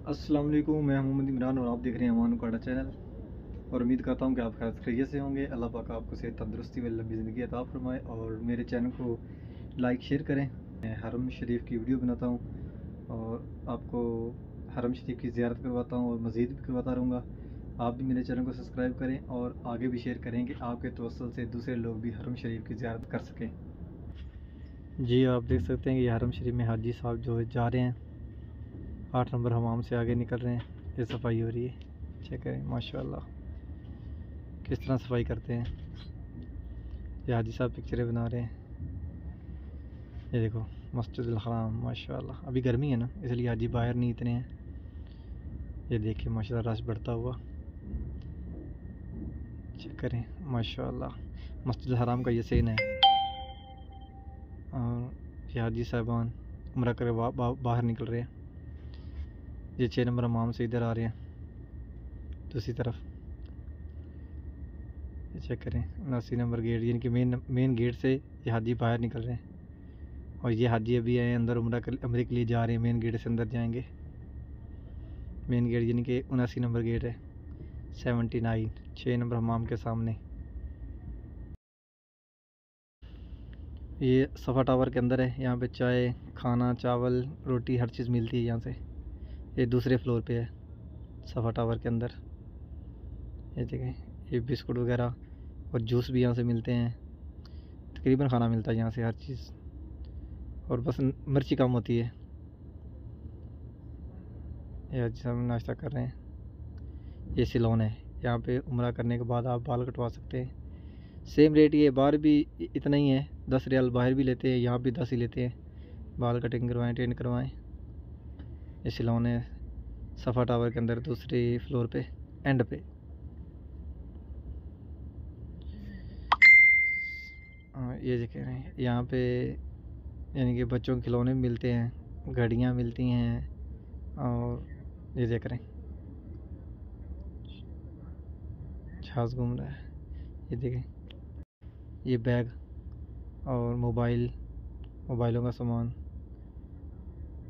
अस्सलाम वालेकुम, मैं मोहम्मद इमरान और आप देख रहे हैं अमान उकाड़ा चैनल। और उम्मीद करता हूँ कि आप खैरियत से होंगे। अल्लाह पाक आपको सेहत, तंदुरुस्ती व लंबी ज़िंदगी अता फरमाए। और मेरे चैनल को लाइक शेयर करें। मैं हरम शरीफ की वीडियो बनाता हूँ और आपको हरम शरीफ की ज़ियारत करवाता हूँ और मज़ीद भी करवाता रहूँगा। आप भी मेरे चैनल को सब्सक्राइब करें और आगे भी शेयर करें कि आपके तवस्सुल से दूसरे लोग भी हरम शरीफ की ज़ियारत कर सकें। जी, आप देख सकते हैं कि हरम शरीफ में हाजी साहब जो जा रहे हैं, 8 नंबर हमाम से आगे निकल रहे हैं। ये सफाई हो रही है, चेक करें माशाल्लाह किस तरह सफाई करते हैं। ये हाजी साहब पिक्चरें बना रहे हैं। ये देखो मस्जिदुल हराम माशाल्लाह। अभी गर्मी है ना, इसलिए हाजी बाहर नहीं इतने हैं। ये देखिए माशाल्लाह रश बढ़ता हुआ, चेक करें माशाल्लाह। मस्जिदुल हराम का ये सीन है। और ये हाजी साहबान उम्रा कर बाहर निकल रहे हैं। ये 6 नंबर हमाम से इधर आ रहे हैं दूसरी तरफ। ये चेक करें 79 नंबर गेट, यानी कि मेन गेट से ये हाजी बाहर निकल रहे हैं। और ये हाजी अभी आए अंदर उम्रे के लिए जा रहे हैं। मेन गेट से अंदर जाएंगे। मेन गेट यानी कि 79 नंबर गेट है, 79, 6 नंबर हमाम के सामने। ये सफ़ा टावर के अंदर है। यहाँ पे चाय, खाना, चावल, रोटी हर चीज़ मिलती है यहाँ से। ये दूसरे फ्लोर पे है सफ़ा टावर के अंदर। ये देखें, ये बिस्कुट वगैरह और जूस भी यहाँ से मिलते हैं। तकरीबन खाना मिलता है यहाँ से हर चीज़, और बस मिर्ची कम होती है। ये आज हम नाश्ता कर रहे हैं। ये सिलोन है, यहाँ पे उम्रा करने के बाद आप बाल कटवा सकते हैं। सेम रेट ये बाहर भी इतना ही है, 10 रियाल बाहर भी लेते हैं, यहाँ भी 10 ही लेते हैं। बाल कटिंग करवाएं, ट्रेन करवाएं। ये सिलोन है सफ़ा टावर के अंदर दूसरे फ्लोर पे एंड पे। ये देखें यहाँ पे यानी कि बच्चों के खिलौने मिलते हैं, घड़ियाँ मिलती हैं। और ये देख रहे हैं जहाज़ घूम रहा है। ये देखें, ये बैग और मोबाइलों का सामान,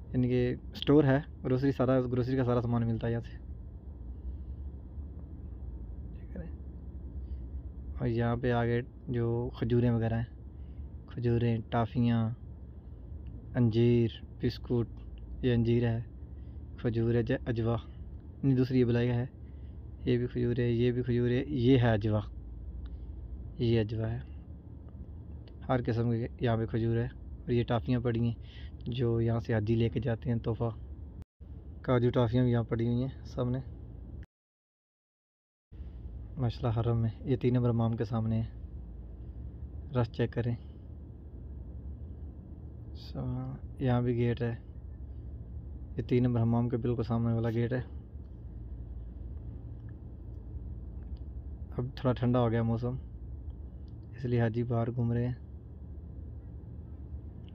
यानी कि स्टोर है। ग्रोसरी का सारा सामान मिलता है यहाँ से। और यहाँ पे आगे जो खजूरें वगैरह हैं, खजूरें, टाफ़ियाँ, अंजीर, बिस्कुट। ये अंजीर है, खजूर है, अजवा नहीं दूसरी ये बलाई है। ये भी खजूर है, ये भी खजूर है, ये है अजवा, ये अजवा है। हर किस्म के यहाँ पे खजूर है। और ये टाफ़ियाँ पड़ी हैं जो यहाँ से हाजी लेके जाते हैं तोहफ़ा। काजू टाफ़ियाँ भी यहाँ पड़ी हुई हैं सामने माशाल्लाह हरम में। ये 3 नंबर इमाम के सामने है। रश चेक करें। यहाँ भी गेट है। ये 3 नंबर हमाम के बिल्कुल सामने वाला गेट है। अब थोड़ा ठंडा हो गया मौसम, इसलिए हाजी बाहर घूम रहे हैं।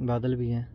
बादल भी हैं।